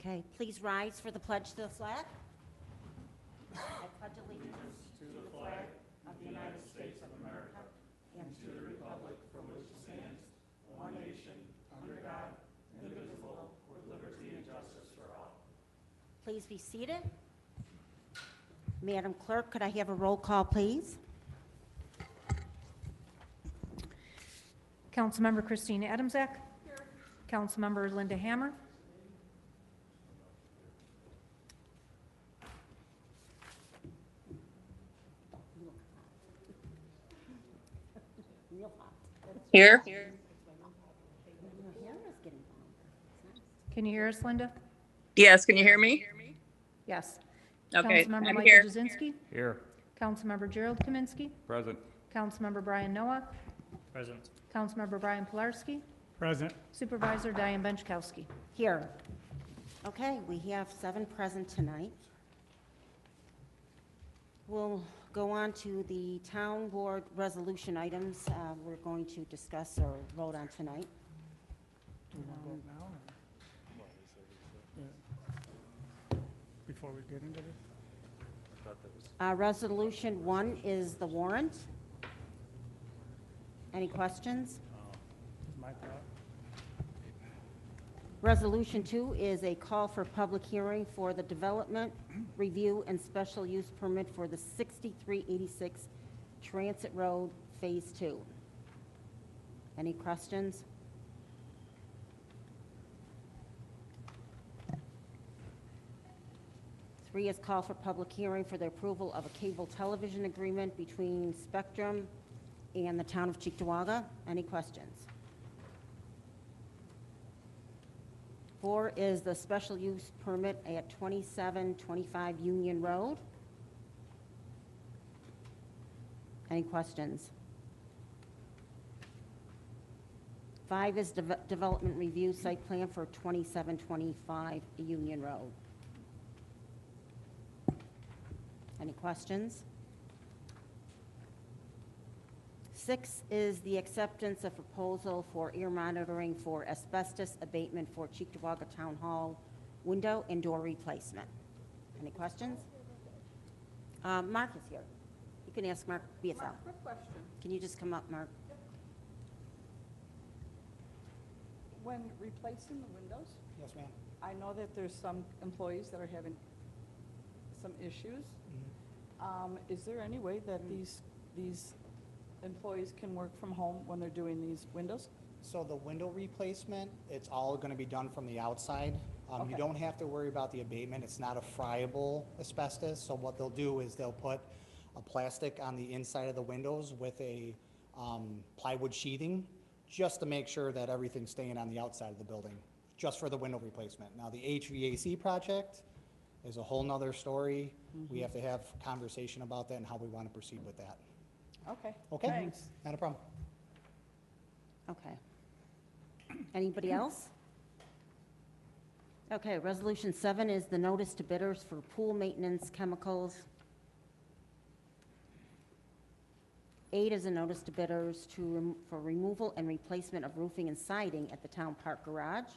Okay, please rise for the pledge to the flag. I pledge allegiance to the flag of the United States of America and to the republic for which it stands, one nation, under God, indivisible, with liberty and justice for all. Please be seated. Madam Clerk, could I have a roll call, please? Councilmember Christine Adamczak. Here. Councilmember Linda Hammer. Here. Can you hear us, Linda? Yes, can you hear me? Yes. Okay, Councilmember I'm Michael here. Jasinski. Here. Councilmember Gerald Kaminsky. Present. Councilmember Brian Noah. Present. Councilmember Brian Pilarski. Present. Supervisor Diane Benchkowski. Here. Okay, we have 7 present tonight. We'll go on to the town board resolution items we're going to discuss or vote on tonight. Do we want to vote now? Before we get into this? Resolution 1 is the warrant. Any questions? My thought. Resolution 2 is a call for public hearing for the development, review, and special use permit for the 6386 Transit Road Phase 2. Any questions? Three is call for public hearing for the approval of a cable television agreement between Spectrum and the town of Cheektowaga. Any questions? 4 is the special use permit at 2725 Union Road. Any questions? 5 is development review site plan for 2725 Union Road. Any questions? 6 is the acceptance of proposal for ear monitoring for asbestos abatement for Cheektowaga Town Hall window and door replacement. Any questions? Mark is here. You can ask Mark BSL. Mark, quick question. Can you just come up, Mark? When replacing the windows, Yes, ma'am. I know that there's some employees that are having some issues. Is there any way that these employees can work from home when they're doing these windows? So the window replacement, it's all going to be done from the outside. You Okay. don't have to worry about the abatement. It's not a friable asbestos. So what they'll do is they'll put a plastic on the inside of the windows with a plywood sheathing, just to make sure that everything's staying on the outside of the building, just for the window replacement. Now, the HVAC project is a whole nother story. We have to have conversation about that and how we want to proceed with that. Okay. Okay? Thanks. Not a problem. Okay. Anybody else? Okay, resolution 7 is the notice to bidders for pool maintenance chemicals. 8 is a notice to bidders for removal and replacement of roofing and siding at the town park garage.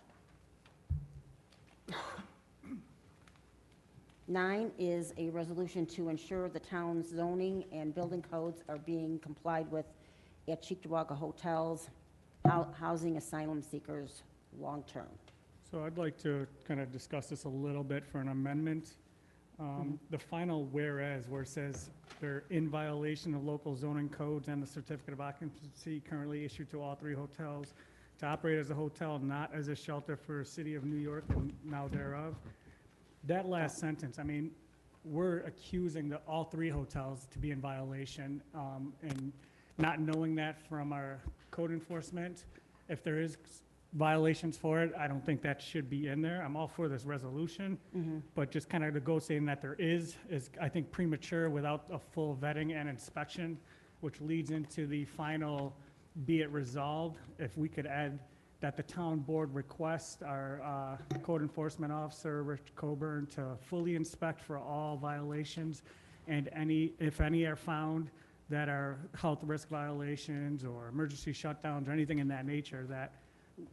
9 is a resolution to ensure the town's zoning and building codes are being complied with at Cheektowaga hotels, housing asylum seekers long-term. So I'd like to kind of discuss this a little bit for an amendment. The final whereas, where it says they're in violation of local zoning codes and the certificate of occupancy currently issued to all 3 hotels to operate as a hotel, not as a shelter for City of New York and now thereof. That last sentence, I mean, we're accusing all 3 hotels to be in violation, and not knowing that from our code enforcement. If there is violations for it, I don't think that should be in there. I'm all for this resolution, but just kind of to go saying that there is I think premature without a full vetting and inspection, which leads into the final be it resolved. If we could add that the town board request our code enforcement officer, Rich Coburn, to fully inspect for all violations, and if any are found that are health risk violations or emergency shutdowns or anything in that nature, that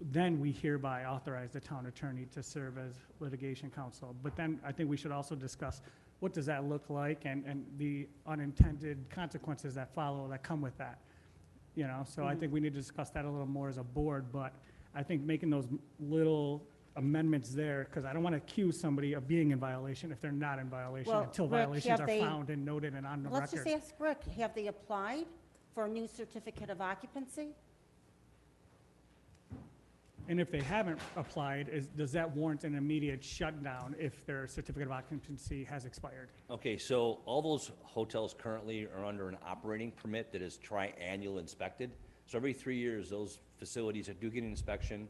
then we hereby authorize the town attorney to serve as litigation counsel. But then I think we should also discuss what does that look like and the unintended consequences that follow, that come with that. You know, so I think we need to discuss that a little more as a board, but I think making those little amendments there, because I don't want to accuse somebody of being in violation if they're not in violation Well, until Rick, violations have are they- found and noted and on the Let's just record. ask Rick, have they applied for a new certificate of occupancy? And if they haven't applied, does that warrant an immediate shutdown if their certificate of occupancy has expired? Okay, so all those hotels currently are under an operating permit that is triannual inspected. So every 3 years, those facilities do get an inspection.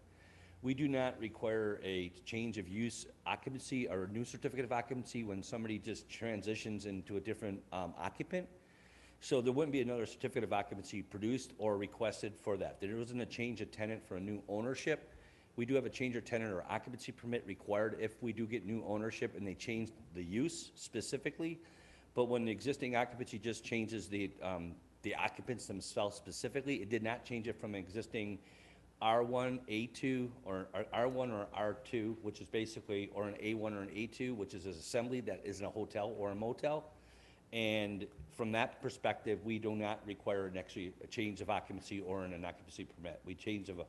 We do not require a change of use occupancy or a new certificate of occupancy when somebody just transitions into a different occupant. So there wouldn't be another certificate of occupancy produced or requested for that. There wasn't a change of tenant for a new ownership. We do have a change of tenant or occupancy permit required if we do get new ownership and they change the use specifically. But when the existing occupancy just changes the occupants themselves specifically, it did not change it from existing R1, A2, or R1 or R2, which is basically, or an A1 or an A2, which is an assembly that isn't a hotel or a motel. And from that perspective, we do not require a change of occupancy or an occupancy permit. We change of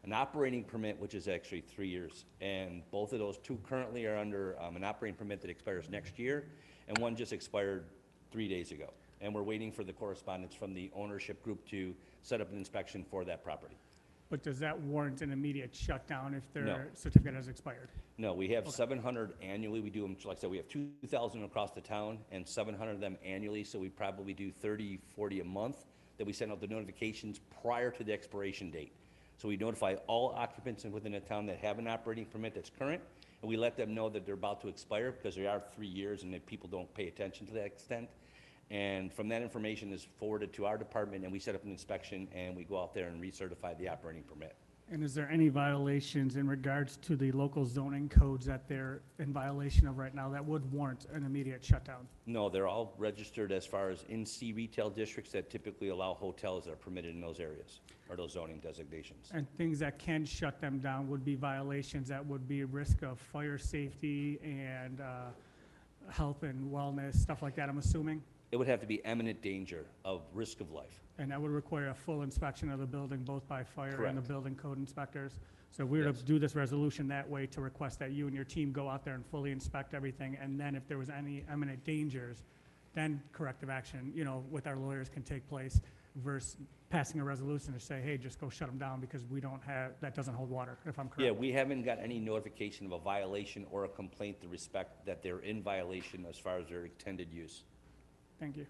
an operating permit, which is actually 3 years. And both of those two currently are under an operating permit that expires next year, and one just expired 3 days ago. And we're waiting for the correspondence from the ownership group to set up an inspection for that property. But does that warrant an immediate shutdown if their No. certificate has expired? No, we have 700 annually. We do them, like I said, we have 2,000 across the town and 700 of them annually, so we probably do 30, 40 a month that we send out the notifications prior to the expiration date. So we notify all occupants within the town that have an operating permit that's current, and we let them know that they're about to expire because they are 3 years and that people don't pay attention to that extent. And from that information is forwarded to our department, and we set up an inspection, and we go out there and recertify the operating permit. And is there any violations in regards to the local zoning codes that they're in violation of right now that would warrant an immediate shutdown? No, they're all registered as far as in-C retail districts that typically allow hotels that are permitted in those areas, or those zoning designations. And things that can shut them down would be violations that would be a risk of fire safety and health and wellness, stuff like that, I'm assuming? It would have to be imminent danger of risk of life. And that would require a full inspection of the building, both by fire and the Correct. building code inspectors. So we were Yes. to do this resolution that way to request that you and your team go out there and fully inspect everything, and then if there was any imminent dangers, then corrective action, you know, with our lawyers can take place versus passing a resolution to say, hey, just go shut them down because we don't have, that doesn't hold water, if I'm correct. Yeah, we haven't got any notification of a violation or a complaint to respect that they're in violation as far as their intended use. Thank you.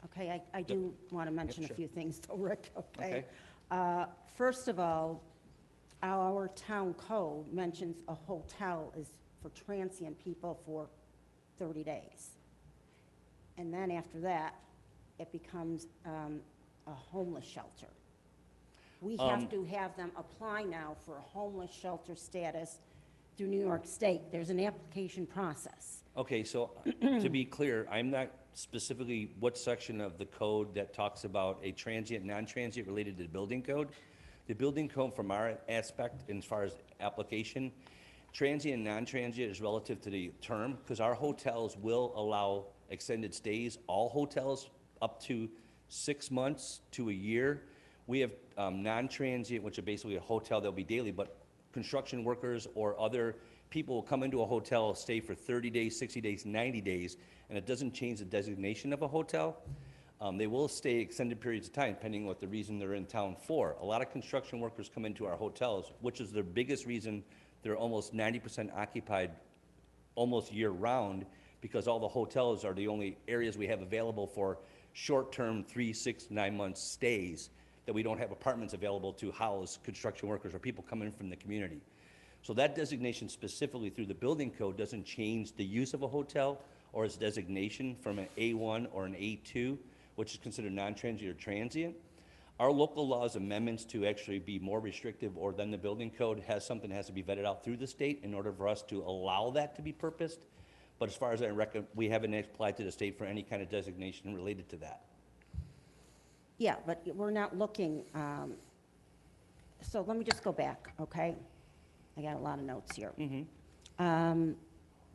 Okay, I do want to mention a sure. few things though, Rick, okay? Okay. First of all, our town code mentions a hotel is for transient people for 30 days. And then after that, it becomes a homeless shelter. We have to have them apply now for a homeless shelter status through New York State. There's an application process. Okay, so to be clear, I'm not specifically what section of the code that talks about a transient, non-transient related to the building code. The building code from our aspect, as far as application, transient and non-transient is relative to the term, because our hotels will allow extended stays. All hotels up to 6 months to a year. We have non-transient, which are basically a hotel that'll be daily, but construction workers or other people will come into a hotel, stay for 30 days, 60 days, 90 days, and it doesn't change the designation of a hotel. They will stay extended periods of time, depending on what the reason they're in town for. A lot of construction workers come into our hotels, which is their biggest reason they're almost 90% occupied almost year-round, because all the hotels are the only areas we have available for short-term 3, 6, 9 month stays, that we don't have apartments available to house construction workers or people coming from the community. So that designation specifically through the building code doesn't change the use of a hotel or its designation from an A1 or an A2, which is considered non-transient or transient. Our local laws amendments to actually be more restrictive or than the building code has something that has to be vetted out through the state in order for us to allow that to be purposed. But as far as I reckon, we haven't applied to the state for any kind of designation related to that. Yeah, but we're not looking, so let me just go back, okay? I got a lot of notes here.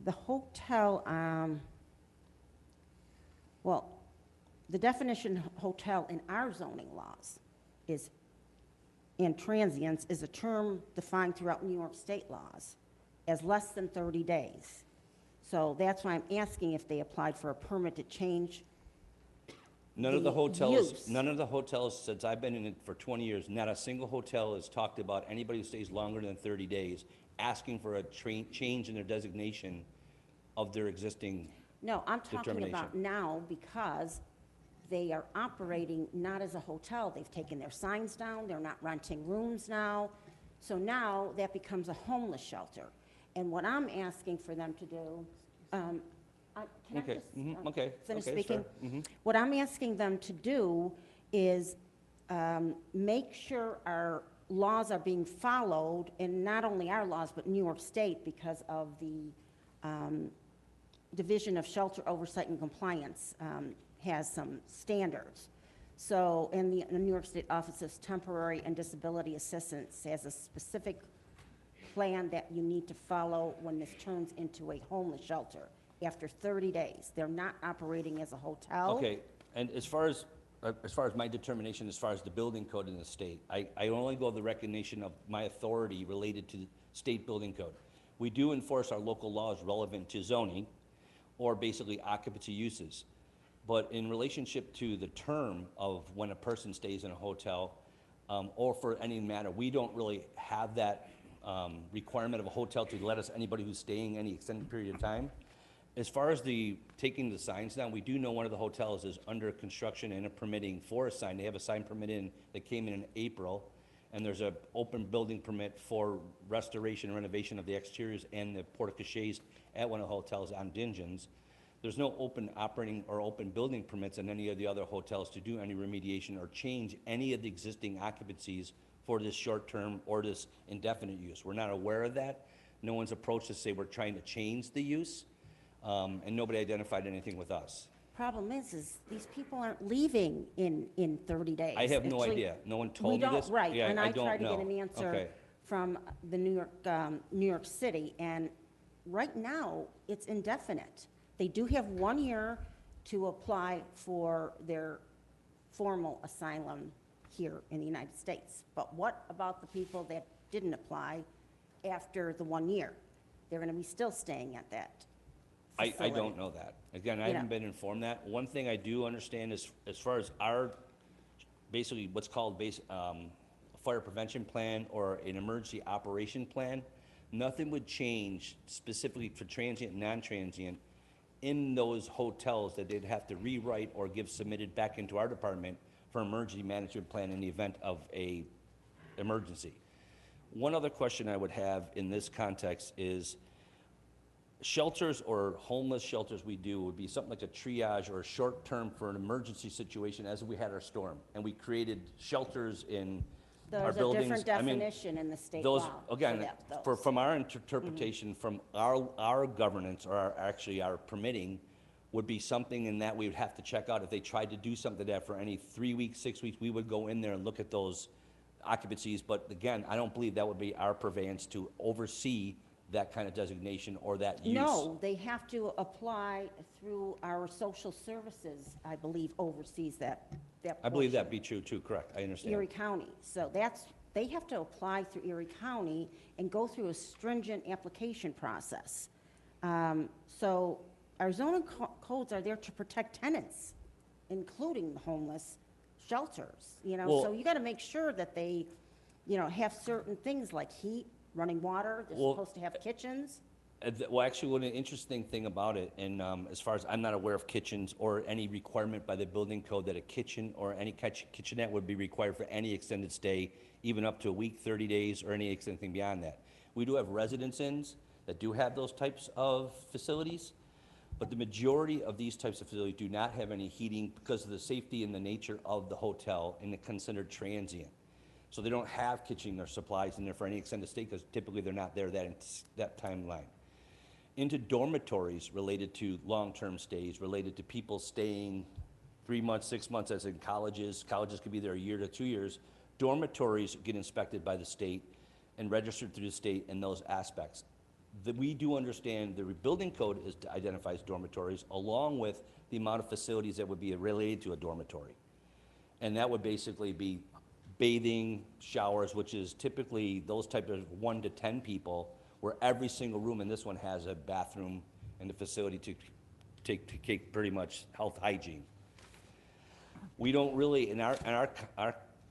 The hotel, well, the definition hotel in our zoning laws is, and transients is a term defined throughout New York state laws as less than 30 days. So that's why I'm asking if they applied for a permit to change. None of the the hotels, use. none of the hotels, since I've been in it for 20 years, not a single hotel has talked about anybody who stays longer than 30 days asking for a change in their designation of their existing. No, I'm talking about Determination. now because they are operating not as a hotel. They've taken their signs down, they're not renting rooms now. So now that becomes a homeless shelter. And what I'm asking for them to do, can I Okay, just okay, finish okay, that's fair. speaking? What I'm asking them to do is make sure our laws are being followed, and not only our laws, but New York State, because of the Division of Shelter Oversight and Compliance has some standards. So, and the New York State Office of Temporary and Disability Assistance has a specific plan that you need to follow when this turns into a homeless shelter. After 30 days, they're not operating as a hotel. Okay, and as far as my determination, as far as the building code in the state, I only go the recognition of my authority related to state building code. We do enforce our local laws relevant to zoning, or basically occupancy uses. But in relationship to the term of when a person stays in a hotel, or for any matter, we don't really have that requirement of a hotel to let us, anybody who's staying any extended period of time. As far as the taking the signs down, we do know one of the hotels is under construction and a permitting for a sign. They have a sign permit in, that came in April, and there's a open building permit for restoration and renovation of the exteriors and the porte-cocheres at one of the hotels on Dingens. There's no open operating or open building permits in any of the other hotels to do any remediation or change any of the existing occupancies for this short-term or this indefinite use. We're not aware of that. No one's approached us to say we're trying to change the use, and nobody identified anything with us. Problem is these people aren't leaving in 30 days. I have no Actually, idea. No one we told me don't- this. Right, Yeah, and I I don't tried to get know. an answer Okay. from the New York City, and right now, it's indefinite. They do have 1 year to apply for their formal asylum here in the United States. But what about the people that didn't apply after the 1 year? They're gonna be still staying at that I facility. don't know that. Again, I You haven't know. been informed that. One thing I do understand is, as far as our, basically what's called a fire prevention plan or an emergency operation plan, nothing would change specifically for transient and non-transient in those hotels that they'd have to rewrite or give submitted back into our department for emergency management plan in the event of a emergency. One other question I would have in this context is, shelters or homeless shelters we do would be something like a triage or a short term for an emergency situation, as we had our storm. And we created shelters in our There's a buildings. different I mean, definition in the state those, law for again, that, for, those. from our interpretation, from our governance, or actually our permitting, would be something in that we would have to check out. If they tried to do something that for any 3 weeks, 6 weeks, we would go in there and look at those occupancies. But again, I don't believe that would be our purveyance to oversee that kind of designation or that use. No, they have to apply through our social services, I believe, oversees that I believe portion. that be true too, correct, I understand. Erie County. So that's, they have to apply through Erie County and go through a stringent application process. So our zoning codes are there to protect tenants, including the homeless shelters, you know? Well- So you gotta make sure that they, you know, have certain things like heat, running water, they're Well- supposed to have kitchens. Well, actually, what an interesting thing about it, and as far as, I'm not aware of kitchens or any requirement by the building code that a kitchen or any kitchenette would be required for any extended stay, even up to a week, 30 days, or any extended thing beyond that. We do have residence inns that do have those types of facilities, but the majority of these types of facilities do not have any heating because of the safety and the nature of the hotel, and they're considered transient. So they don't have kitchen or supplies in there for any extended stay, because typically they're not there that timeline. Into dormitories related to long-term stays, related to people staying 3 months, 6 months, as in colleges. Colleges could be there a year to 2 years. dormitories get inspected by the state and registered through the state in those aspects. That we do understand the building code identifies dormitories along with the amount of facilities that would be related to a dormitory. And that would basically be bathing, showers, which is typically those type of 1 to 10 people, where every single room in this one has a bathroom and a facility to take pretty much health hygiene. We don't really, in our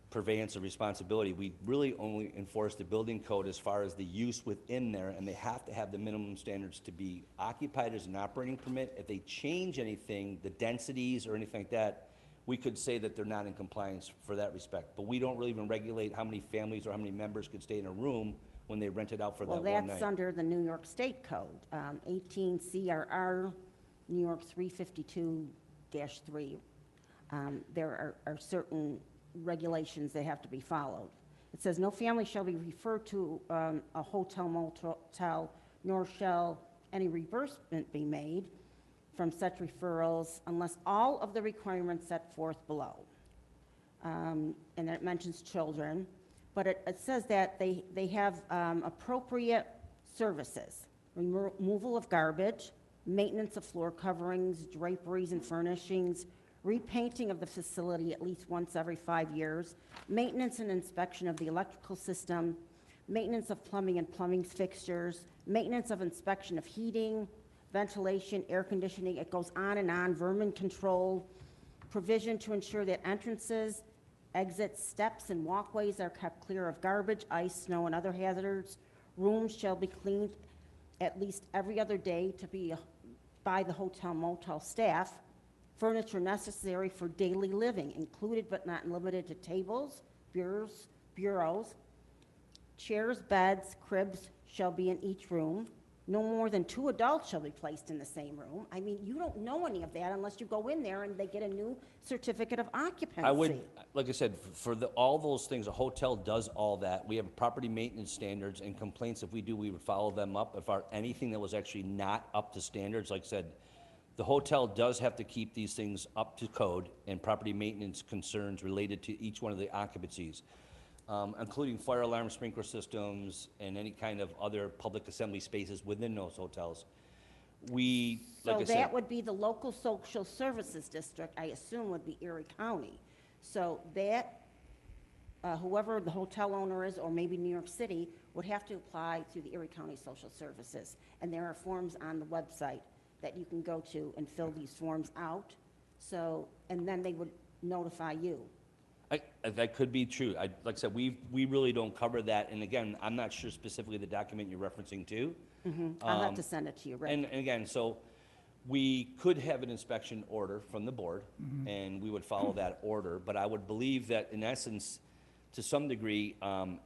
purveyance of responsibility, we really only enforce the building code as far as the use within there, and they have to have the minimum standards to be occupied as an operating permit. If they change anything, the densities or anything like that, we could say that they're not in compliance for that respect. But we don't really even regulate how many families or how many members could stay in a room when they rent it out for that Well, one night. that's under the New York State Code, 18 CRR, New York 352-3. There are certain regulations that have to be followed. It says, "No family shall be referred to a hotel, motel, nor shall any reimbursement be made from such referrals unless all of the requirements set forth below." And then it mentions children, but it says that they have appropriate services, removal of garbage, maintenance of floor coverings, draperies and furnishings, repainting of the facility at least once every 5 years, maintenance and inspection of the electrical system, maintenance of plumbing and plumbing fixtures, maintenance of inspection of heating, ventilation, air conditioning, it goes on, vermin control, provision to ensure that entrances, exits, steps, and walkways are kept clear of garbage, ice, snow, and other hazards. Rooms shall be cleaned at least every other day to be by the hotel motel staff. Furniture necessary for daily living, included but not limited to tables, bureaus, chairs, beds, cribs shall be in each room. No more than 2 adults shall be placed in the same room. I mean, you don't know any of that unless you go in there and they get a new certificate of occupancy. I would, like I said, for all those things, a hotel does all that. We have property maintenance standards and complaints. If we do, we would follow them up. If anything that was actually not up to standards, like I said, the hotel does have to keep these things up to code and property maintenance concerns related to each one of the occupancies, including fire alarm, sprinkler systems, and any kind of other public assembly spaces within those hotels. We, like I So said. that would be the local social services district, I assume would be Erie County. So that, whoever the hotel owner is, or maybe New York City, would have to apply through the Erie County Social Services. And there are forms on the website that you can go to and fill these forms out. So, and then they would notify you. That could be true. Like I said, we really don't cover that. And again, I'm not sure specifically the document you're referencing to. I'll have to send it to you, Rick. And again, so we could have an inspection order from the board, and we would follow that order. But I would believe that in essence, to some degree,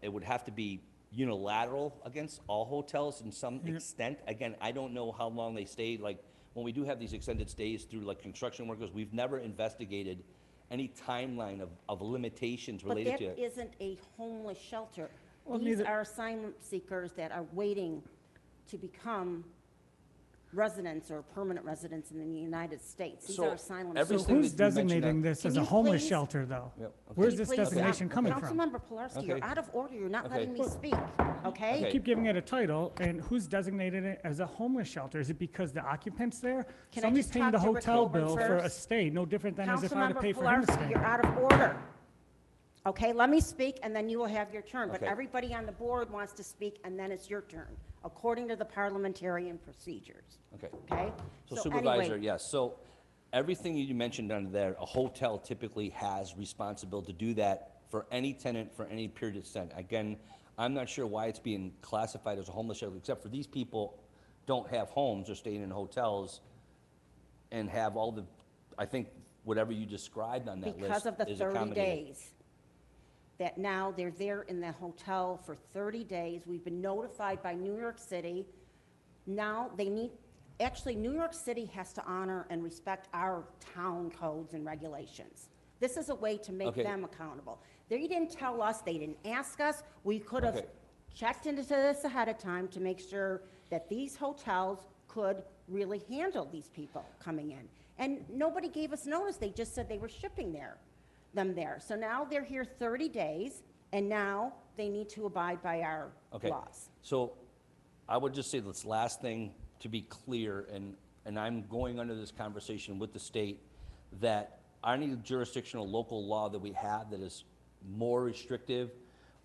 it would have to be unilateral against all hotels in some extent. Again, I don't know how long they stay. Like, when we do have these extended stays through like construction workers, we've never investigated any timeline of limitations But related that to it. isn't a homeless shelter. Well, These neither- are asylum seekers that are waiting to become residents or permanent residents in the United States. These So are asylum every So seekers. Everything who's that you mentioned designating that- this Can as a you homeless please- shelter, though? Yep, okay. Where's Can you this please designation stop? coming from? Councilmember Pilarski, you're Okay. out of order. You're not Okay. letting me speak, okay? You Okay. keep giving it a title, and who's designated it as a homeless shelter? Is it because the occupant's there? Can I Somebody's just paying the talk to Rick hotel Colburn bill for a first? stay, no different than as if I had to Councilmember pay for him to Pilarski, stay. you're out of order. Okay, let me speak, and then you will have your turn. But Okay. everybody on the board wants to speak, and then it's your turn, according to the parliamentarian procedures, Okay. okay? So anyway, Supervisor, yes, so everything you mentioned under there, a hotel typically has responsibility to do that for any tenant for any period of time. Again, I'm not sure why it's being classified as a homeless shelter, except for these people don't have homes, they're staying in hotels and have all the, I think, whatever you described on that list Because of the is 30 accommodated. days, that now they're there in the hotel for 30 days. We've been notified by New York City. Now they need, actually, New York City has to honor and respect our town codes and regulations. This is a way to make Okay. them accountable. They didn't tell us, they didn't ask us. We could have Okay. checked into this ahead of time to make sure that these hotels could really handle these people coming in. And nobody gave us notice. They just said they were shipping them there. So now they're here 30 days. And now they need to abide by our Okay. laws. So I would just say this last thing to be clear, and I'm going under this conversation with the state, that any jurisdictional local law that we have that is more restrictive,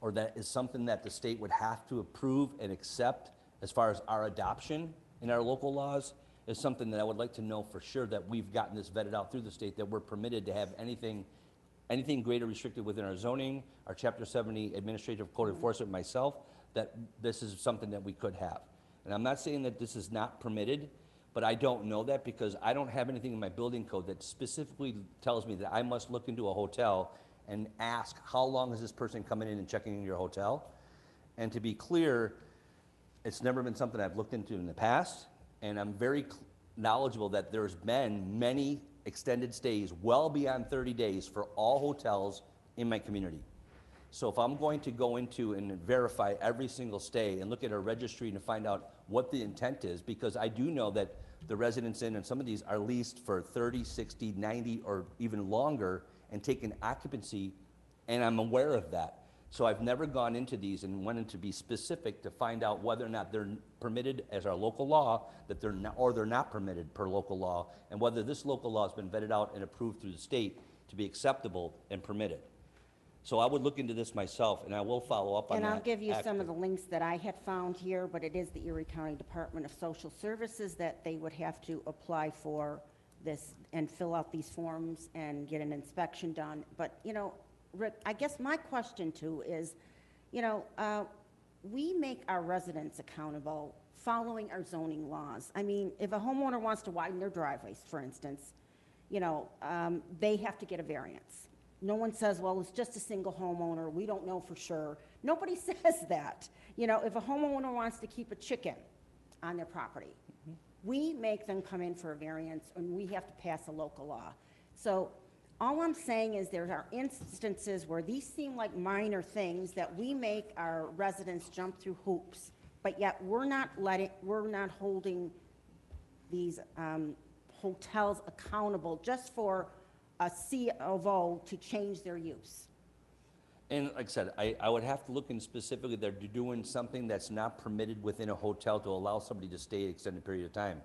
or that is something that the state would have to approve and accept as far as our adoption in our local laws, is something that I would like to know for sure that we've gotten this vetted out through the state, that we're permitted to have anything greater restricted within our zoning, our Chapter 70 Administrative Code Enforcement, myself, that this is something that we could have. And I'm not saying that this is not permitted, but I don't know that because I don't have anything in my building code that specifically tells me that I must look into a hotel and ask, how long is this person coming in and checking in your hotel? And to be clear, it's never been something I've looked into in the past, and I'm very knowledgeable that there's been many extended stays well beyond 30 days for all hotels in my community. So if I'm going to go into and verify every single stay and look at our registry and find out what the intent is, because I do know that the Residence Inn and some of these are leased for 30, 60, 90, or even longer and taken occupancy, and I'm aware of that. So I've never gone into these and wanted to be specific to find out whether or not they're permitted as our local law, that they're not, or they're not permitted per local law, and whether this local law has been vetted out and approved through the state to be acceptable and permitted. So I would look into this myself, and I will follow up on that. And I'll give you some active. of the links that I had found here, but it is the Erie County Department of Social Services that they would have to apply for this and fill out these forms and get an inspection done. But, you know, Rick, I guess my question too is, you know, we make our residents accountable following our zoning laws. I mean, if a homeowner wants to widen their driveways, for instance, you know, they have to get a variance. No one says, well, it's just a single homeowner, we don't know for sure. Nobody says that. You know, if a homeowner wants to keep a chicken on their property, we make them come in for a variance, and we have to pass a local law. So all I'm saying is there are instances where these seem like minor things that we make our residents jump through hoops, but yet we're not holding these hotels accountable just for a C of O to change their use. And like I said, I would have to look in specifically, they're doing something that's not permitted within a hotel to allow somebody to stay an extended period of time.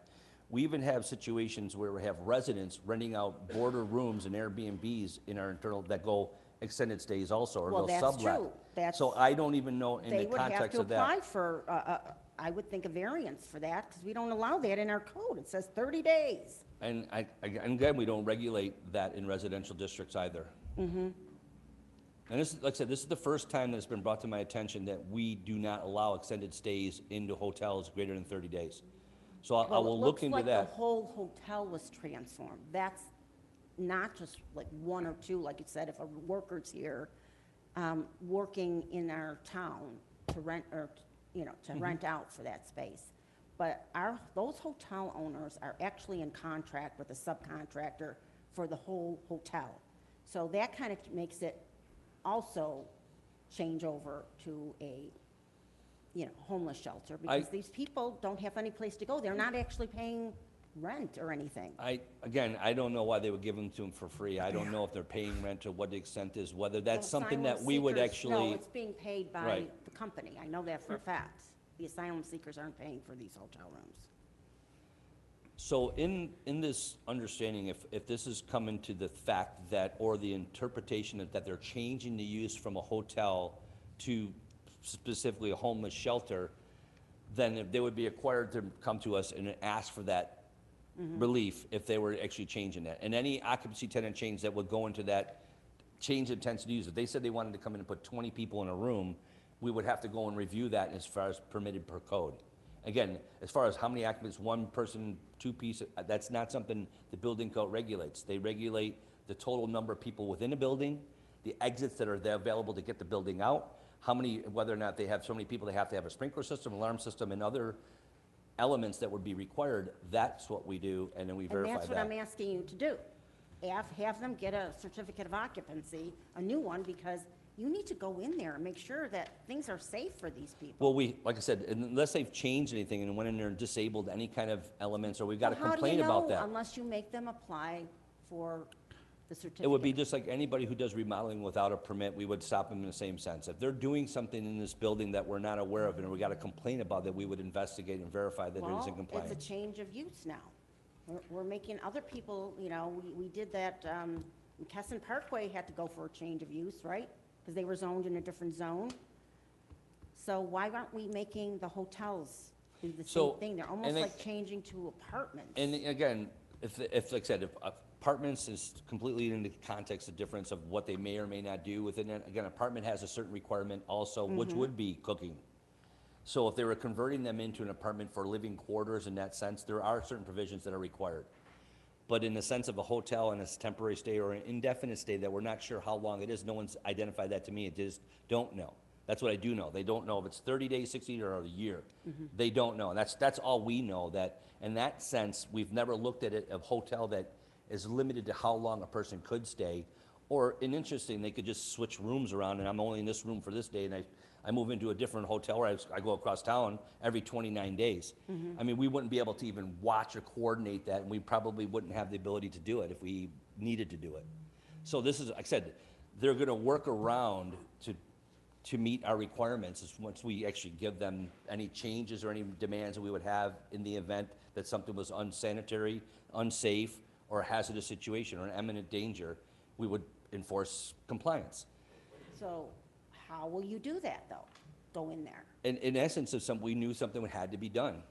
We even have situations where we have residents renting out boarder rooms and Airbnbs in our internal that go extended stays also, or Well, they'll that's sublet. true. That's- So I don't even know in the They would have context to of apply that. for, I would think, a variance for that, because we don't allow that in our code. It says 30 days. And and again, we don't regulate that in residential districts either. And this, like I said, this is the first time that it's been brought to my attention that we do not allow extended stays into hotels greater than 30 days. So I will look into Well, it looks like that. the whole hotel was transformed. That's not just like one or two, like you said, if a worker's here, working in our town to rent, or, you know, to rent out for that space. But those hotel owners are actually in contract with a subcontractor for the whole hotel. So that kind of makes it also change over to a, you know, homeless shelter, because these people don't have any place to go. They're not actually paying rent or anything. Again, I don't know why they would give them to them for free. I don't know if they're paying rent, to what the extent is, whether that's Well, something that asylum we would seekers- actually. No, it's being paid by Right. the company. I know that for a fact. The asylum seekers aren't paying for these hotel rooms. So in this understanding, if this is coming to the fact that, or the interpretation that they're changing the use from a hotel to specifically a homeless shelter, then they would be required to come to us and ask for that relief if they were actually changing that. And any occupancy tenant change that would go into that change of intents to use, if they said they wanted to come in and put 20 people in a room, we would have to go and review that as far as permitted per code. Again, as far as how many occupants, one person, two pieces, that's not something the building code regulates. They regulate the total number of people within a building, the exits that are there available to get the building out, how many, whether or not they have so many people, they have to have a sprinkler system, alarm system, and other elements that would be required. That's what we do, and then we And verify that's what I'm that. asking you to do. Have them get a certificate of occupancy, a new one, because you need to go in there and make sure that things are safe for these people. Well, like I said, unless they've changed anything and went in there and disabled any kind of elements, or we've got to Well, complain how do you about know that. unless you make them apply for the the certificate? It would be just like anybody who does remodeling without a permit, we would stop them in the same sense. If they're doing something in this building that we're not aware of and we got a complaint about that, we would investigate and verify that it is in Well, it's compliance. a change of use now. We're making other people, you know, we did that, Kesson Parkway had to go for a change of use, right? Because they were zoned in a different zone. So why aren't we making the hotels do the So, same thing? They're almost and like changing to apartments. And again, if, like I said, if apartments is completely in the context of difference of what they may or may not do within it, again, apartment has a certain requirement also, which would be cooking. So if they were converting them into an apartment for living quarters in that sense, there are certain provisions that are required. But in the sense of a hotel and a temporary stay or an indefinite stay that we're not sure how long it is, no one's identified that to me, it just don't know. That's what I do know. They don't know if it's 30 days, 60 or a year. They don't know, and that's all we know, that in that sense, we've never looked at it, a hotel that is limited to how long a person could stay, or, and interesting, they could just switch rooms around, and I'm only in this room for this day, and I move into a different hotel, or I go across town every 29 days. I mean, we wouldn't be able to even watch or coordinate that, and we probably wouldn't have the ability to do it if we needed to do it. So this is, like I said, they're gonna work around to meet our requirements, is once we actually give them any changes or any demands that we would have in the event that something was unsanitary, unsafe, or a hazardous situation, or an imminent danger, we would enforce compliance. So how will you do that, though? Go in there? In essence, if we knew something had to be done.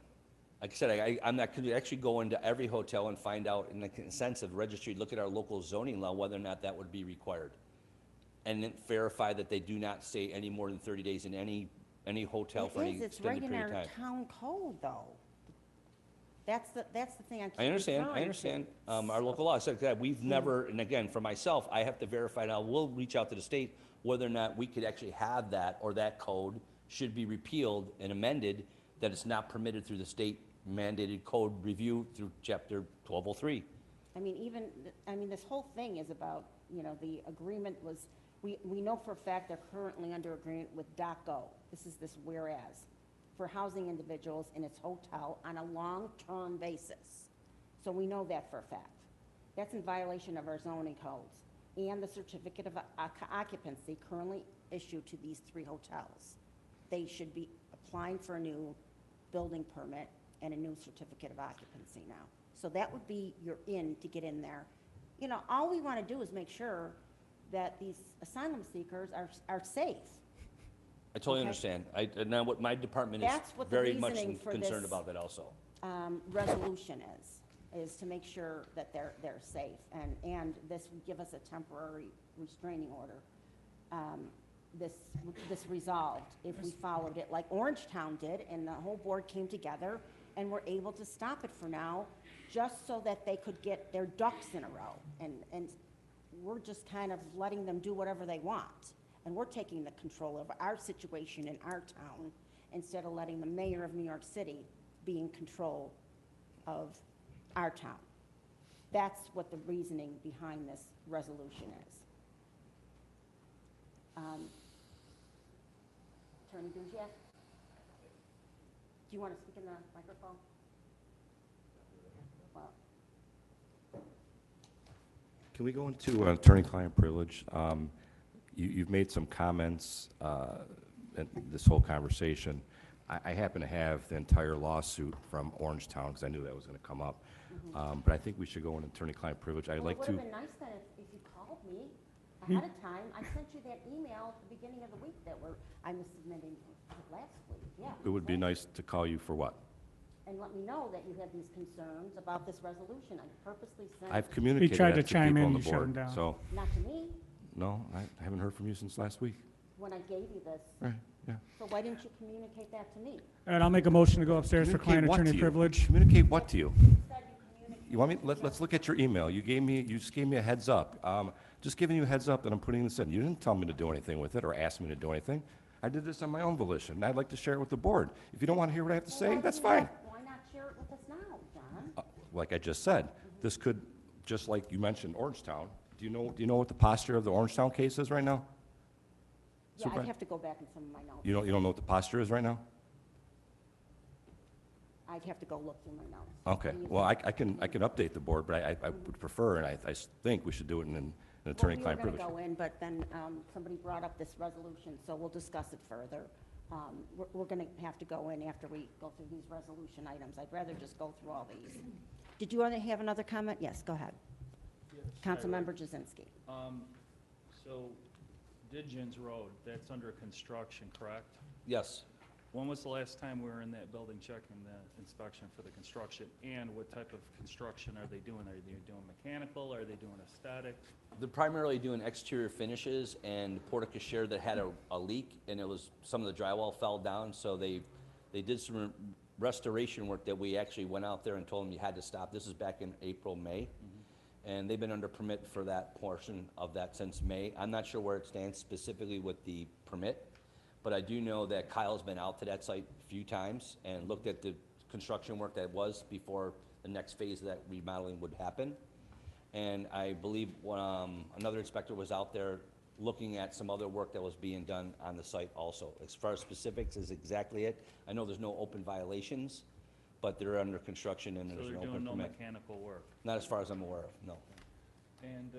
Like I said, I'm not gonna actually go into every hotel and find out, in the sense of registry, look at our local zoning law, whether or not that would be required. And then verify that they do not stay any more than 30 days in any hotel for any It's extended right in period of our time. town code, though. That's the thing I keep I understand, referring I to. understand. Our local law said that we've never, and again, for myself, I have to verify now, we'll reach out to the state whether or not we could actually have that, or that code should be repealed and amended, that it's not permitted through the state mandated code review through chapter 1203. I mean, this whole thing is about, you know, the agreement was, we know for a fact they're currently under agreement with DOCO. This is this whereas, for housing individuals in its hotel on a long-term basis. So we know that for a fact. That's in violation of our zoning codes and the certificate of occupancy currently issued to these 3 hotels. They should be applying for a new building permit and a new certificate of occupancy now. So that would be your in to get in there. You know, all we want to do is make sure that these asylum seekers are safe. I totally Okay. understand. Now what my department is That's what the very much reasoning for concerned this- about that also. Resolution is to make sure that they're safe, and this would give us a temporary restraining order. This resolved if we followed it like Orangetown did, and the whole board came together and were able to stop it for now, just so that they could get their ducks in a row. And we're just kind of letting them do whatever they want. And we're taking the control of our situation in our town, instead of letting the mayor of New York City be in control of our town. That's what the reasoning behind this resolution is. Attorney Duziak? Do you want to speak in the microphone? Well, Can we go into attorney-client privilege? You've made some comments in this whole conversation. I happen to have the entire lawsuit from Orangetown, because I knew that was going to come up. But I think we should go into attorney-client privilege. I'd well, like it would to, have been nice then if you called me ahead of time. I sent you that email at the beginning of the week that I was submitting last week, yeah. it would be nice to call you for what? And let me know that you had these concerns about this resolution. I purposely sent, I've communicated tried that to to chime people in, on the you shut him board. down. So, not to me, no, I haven't heard from you since last week. when I gave you this. Right, yeah. So why didn't you communicate that to me? All right, I'll make a motion to go upstairs for client Communicate what attorney to you? privilege. Communicate what to you? You said you communicated. You want me, let's look at your email. You just gave me a heads up. Just giving you a heads up that I'm putting this in. You didn't tell me to do anything with it or ask me to do anything. I did this on my own volition, and I'd like to share it with the board. If you don't want to hear what I have to say, that's fine. Why not share it with us now, John? Like I just said, this could, just like you mentioned Orangetown, do you know what the posture of the Orangetown case is right now? Yeah, I'd Supervisor? have to go back in some of my notes. You don't know what the posture is right now? I'd have to go look through my notes. Okay, well, I can update the board, but I would prefer, and I think we should do it in an attorney-client Well, we privilege. were going to go in, but then somebody brought up this resolution, so we'll discuss it further. We're going to have to go in after we go through these resolution items. I'd rather just go through all these. Did you want to have another comment? Yes, go ahead. Councilmember Jazinski. So Diggens Road, that's under construction, correct? Yes. When was the last time we were in that building checking the inspection for the construction? And what type of construction are they doing? Are they doing mechanical? Are they doing aesthetic? They're primarily doing exterior finishes and porte-cochere that had a leak, and it was, some of the drywall fell down, so they did some restoration work that we actually went out there and told them you had to stop. This is back in April, May. And they've been under permit for that portion of that since May. I'm not sure where it stands specifically with the permit, but I do know that Kyle's been out to that site a few times and looked at the construction work that was before the next phase of that remodeling would happen. And I believe another inspector was out there looking at some other work that was being done on the site also. As far as specifics is exactly it. I know there's no open violations, but they're under construction and So there's they're an doing open no permit. mechanical work? Not as far as I'm aware of, no. And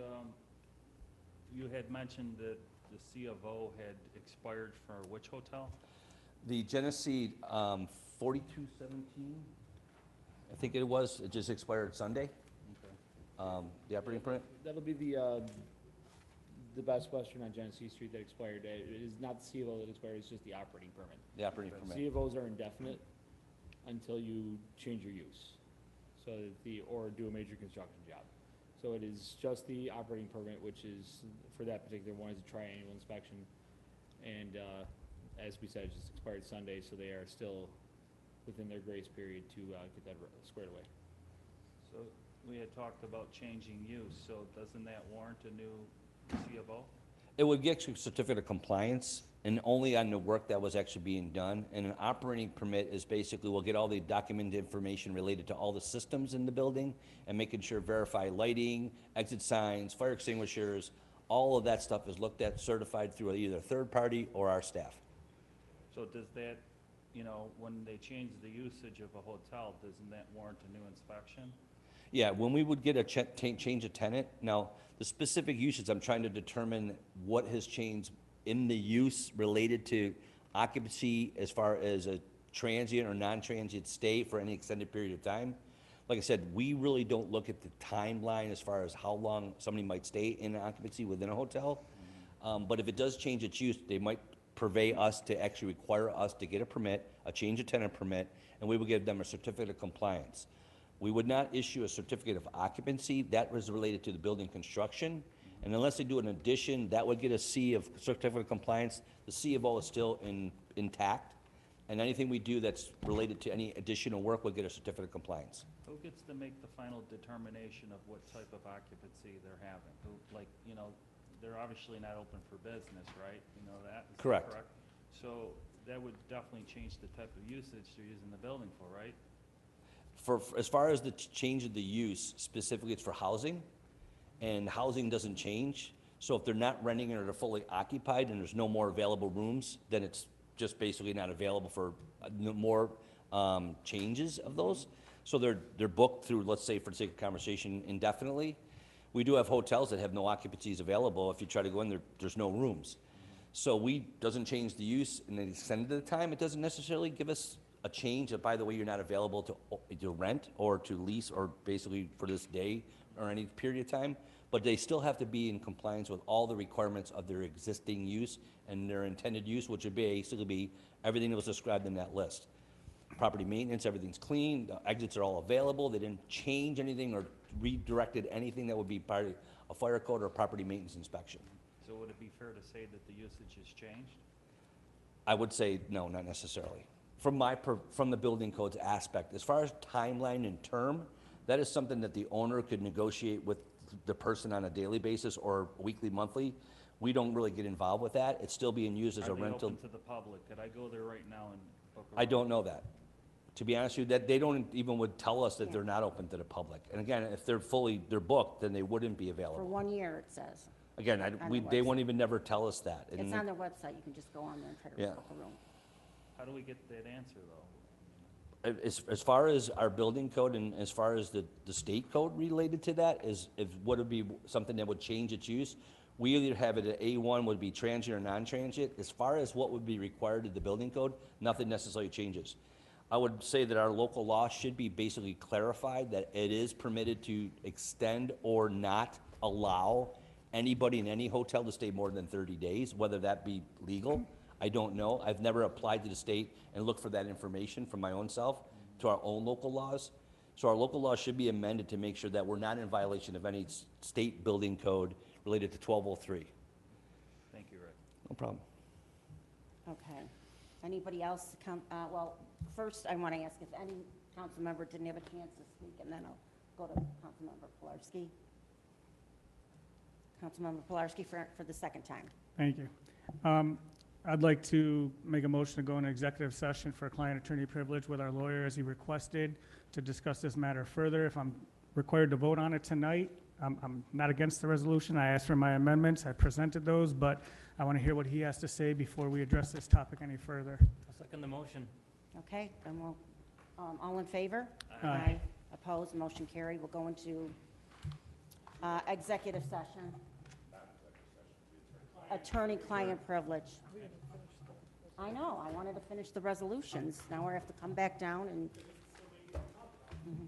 you had mentioned that the C of O had expired for which hotel? The Genesee 4217, I think it was, it just expired Sunday, Okay. the operating permit. That'll be the Best Western on Genesee Street that expired. It is not the C of O that expired, it's just the operating permit. The operating C permit. of Os are indefinite until you change your use, so that or do a major construction job. So it is just the operating permit, which is, for that particular one, is a triannual inspection. And, as we said, it just expired Sunday, so they are still within their grace period to, get that squared away. So we had talked about changing use, so doesn't that warrant a new C of O? It would get you a certificate of compliance, and only on the work that was actually being done. And an operating permit is basically, we'll get all the documented information related to all the systems in the building, and making sure verify lighting, exit signs, fire extinguishers, all of that stuff is looked at, certified through either a third party or our staff. So does that, when they change the usage of a hotel, doesn't that warrant a new inspection? Yeah, when we would get a change of tenant, now, the specific uses, I'm trying to determine what has changed in the use related to occupancy as far as a transient or non-transient stay for any extended period of time. Like I said, we really don't look at the timeline as far as how long somebody might stay in occupancy within a hotel. But if it does change its use, they might purvey us to actually require us to get a permit, a change of tenant permit, and we would give them a certificate of compliance. We would not issue a certificate of occupancy. That was related to the building construction. And unless they do an addition, that would get a C of certificate of compliance. The C of O is still intact. And anything we do that's related to any additional work would get a certificate of compliance. Who gets to make the final determination of what type of occupancy they're having? Who, they're obviously not open for business, right? You know that? Is that Correct. So that would definitely change the type of usage they're using the building for, right? As far as the change of the use, specifically it's for housing, and housing doesn't change. So if they're not renting it or they're fully occupied and there's no more available rooms, then it's just basically not available for no more changes of those. So they're booked through, let's say for the sake of conversation, indefinitely. We do have hotels that have no occupancies available. If you try to go in there, there's no rooms. So doesn't change the use and then extended the time. It doesn't necessarily give us a change that, by the way, you're not available to rent or to lease or basically for this day or any period of time. But they still have to be in compliance with all the requirements of their existing use and their intended use, which would basically be everything that was described in that list. Property maintenance, everything's clean, the exits are all available, they didn't change anything or redirected anything that would be part of a fire code or a property maintenance inspection. So would it be fair to say that the usage has changed? I would say, no, not necessarily. From the building codes aspect, as far as timeline and term, that is something that the owner could negotiate with the person on a daily basis or weekly, monthly. We don't really get involved with that. It's still being used as a Are they rental. open to the public? Could I go there right now and book a I room? don't know that. To be honest with you, that they don't even would tell us that they're not open to the public. And again, if they're booked, then they wouldn't be For available. 1 year, it says. Again, on the they website. won't even never tell us that. And It's on their website. You can just go on there and try to Yeah. book a room. How do we get that answer, though? As far as our building code and as far as the state code related to that is, if would it be something that would change its use? We either have it at A1 would be transient or non-transient. As far as what would be required of the building code, nothing necessarily changes. I would say that our local law should be basically clarified that it is permitted to extend or not allow anybody in any hotel to stay more than 30 days, whether that be legal. I don't know. I've never applied to the state and looked for that information from my own self to our own local laws. So our local laws should be amended to make sure that we're not in violation of any state building code related to 1203. Thank you, Rick. No problem. Okay. Anybody else come, well, first I want to ask if any council member didn't have a chance to speak, and then I'll go to Councilmember Pilarski. Councilmember Pilarski for the second time. Thank you. I'd like to make a motion to go into executive session for client-attorney privilege with our lawyer as he requested to discuss this matter further. If I'm required to vote on it tonight, I'm not against the resolution. I asked for my amendments. I presented those, but I want to hear what he has to say before we address this topic any further. I'll second the motion. Okay, then we'll, all in favor? Aye. Opposed, motion carried. We'll go into executive session. Attorney-client privilege. I know, I wanted to finish the resolutions. Now we have to come back down and. Mhm.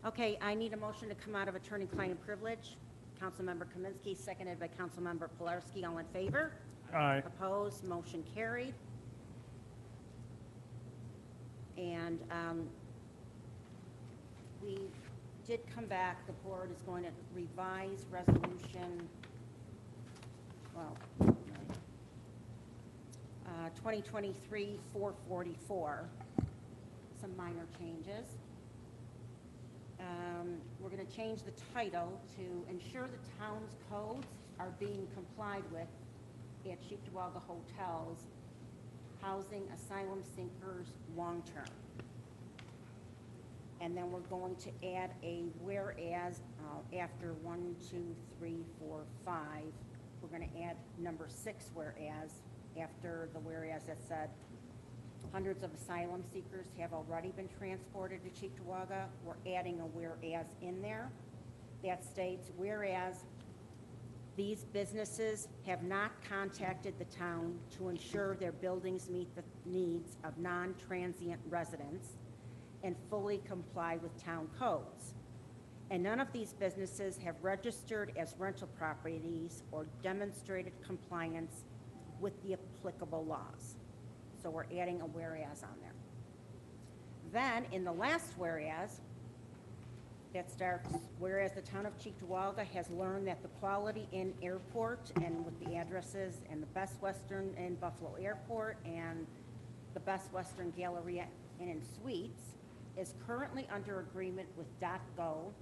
Okay, I need a motion to come out of attorney-client privilege. Councilmember Kaminsky, seconded by Councilmember Pilarski. All in favor? Aye. Opposed? Motion carried. And we did come back. The board is going to revise resolution, well, 2023-444. Some minor changes. We're going to change the title to ensure the town's codes are being complied with at Cheektowaga Hotels, housing asylum seekers long-term. And then we're going to add a whereas after 1, 2, 3, 4, 5. We're going to add number 6 whereas after the whereas that said hundreds of asylum seekers have already been transported to Cheektowaga. We're adding a whereas in there that states, whereas these businesses have not contacted the town to ensure their buildings meet the needs of non-transient residents and fully comply with town codes. And none of these businesses have registered as rental properties or demonstrated compliance with the applicable laws. So we're adding a whereas on there. Then in the last whereas, that starts, whereas the town of Cheektowaga has learned that the Quality Inn Airport, and with the addresses, and the Best Western Inn Buffalo Airport, and the Best Western Galleria Inn and Suites, is currently under agreement with .go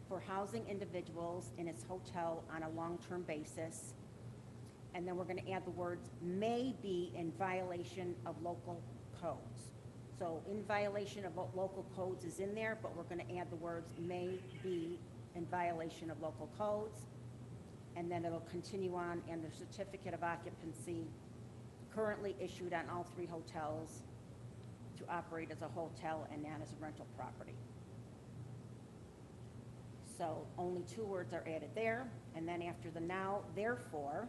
for housing individuals in its hotel on a long-term basis. And then we're going to add the words may be in violation of local codes. So in violation of what local codes is in there, but we're going to add the words may be in violation of local codes. And then it'll continue on, and the certificate of occupancy currently issued on all 3 hotels to operate as a hotel and not as a rental property. So only 2 words are added there. And then after the now, therefore,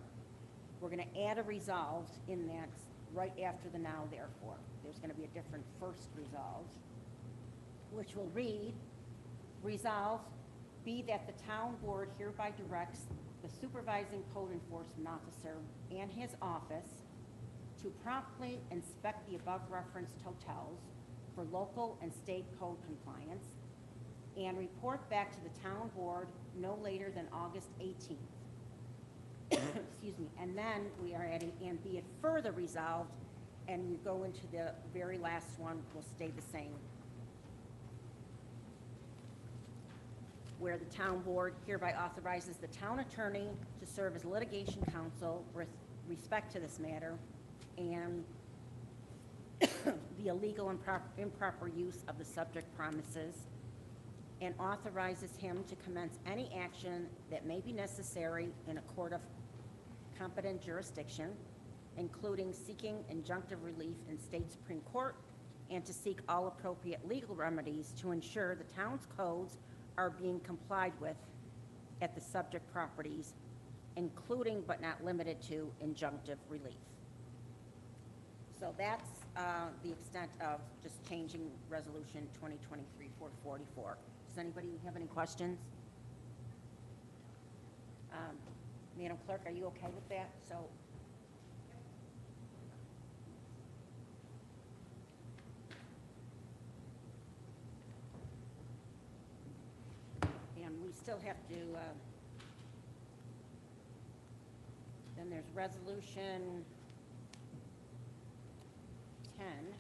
we're going to add a resolved in that right after the now, therefore. There's going to be a different first resolved, which will read, resolved be that the town board hereby directs the supervising code enforcement officer and his office to promptly inspect the above referenced hotels for local and state code compliance and report back to the town board no later than August 18th. Excuse me. And then we are adding, and be it further resolved, and we go into the very last one, will stay the same. Where the town board hereby authorizes the town attorney to serve as litigation counsel with respect to this matter and the illegal and improper use of the subject premises, and authorizes him to commence any action that may be necessary in a court of competent jurisdiction, including seeking injunctive relief in state Supreme Court, and to seek all appropriate legal remedies to ensure the town's codes are being complied with at the subject properties, including but not limited to injunctive relief. So that's the extent of just changing resolution 2023-444. Does anybody have any questions? Madam Clerk, are you okay with that? So. And we still have to, then there's resolution 10,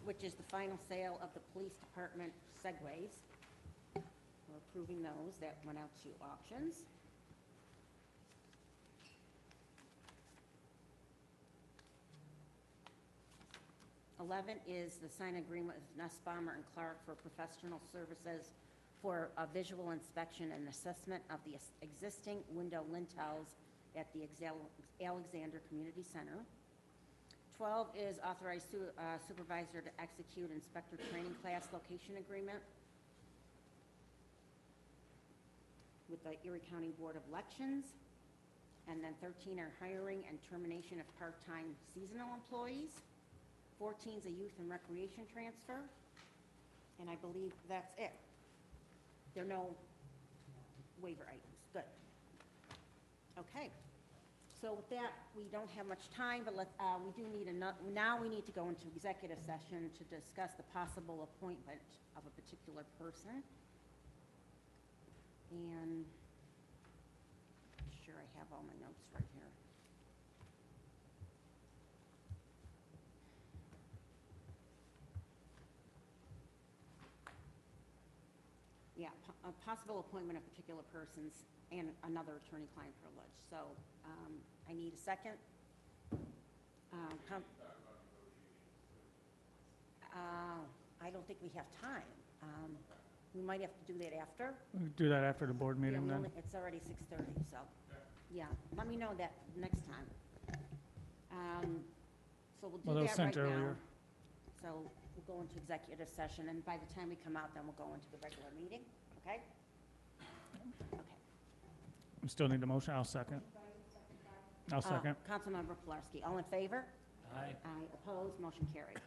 which is the final sale of the police department Segways. We're approving those. That went out to auctions. '11 is the sign agreement with Nussbaumer and Clark for professional services for a visual inspection and assessment of the existing window lintels at the Alexander Community Center. 12 is authorized supervisor to execute inspector training class location agreement with the Erie County Board of Elections. And then 13 are hiring and termination of part-time seasonal employees. 14 is a youth and recreation transfer. And I believe that's it. There are no waiver items. Good. Okay. So with that, we don't have much time, but we do need now we need to go into executive session to discuss the possible appointment of a particular person. And I'm sure I have all my notes right here. Yeah, a possible appointment of particular persons and another attorney-client privilege. So I need a second. I don't think we have time. We might have to do that after. We'll do that after the board Yeah, meeting then. it's already 6:30, so, yeah, let me know that next time. So we'll Well, do that was that sent right now. earlier. So we'll go into executive session, and by the time we come out, then we'll go into the regular meeting, okay? Okay. We still need the motion. I'll second. I'll second. Councilmember Pilarski, all in favor? Aye. Aye, opposed, motion carried.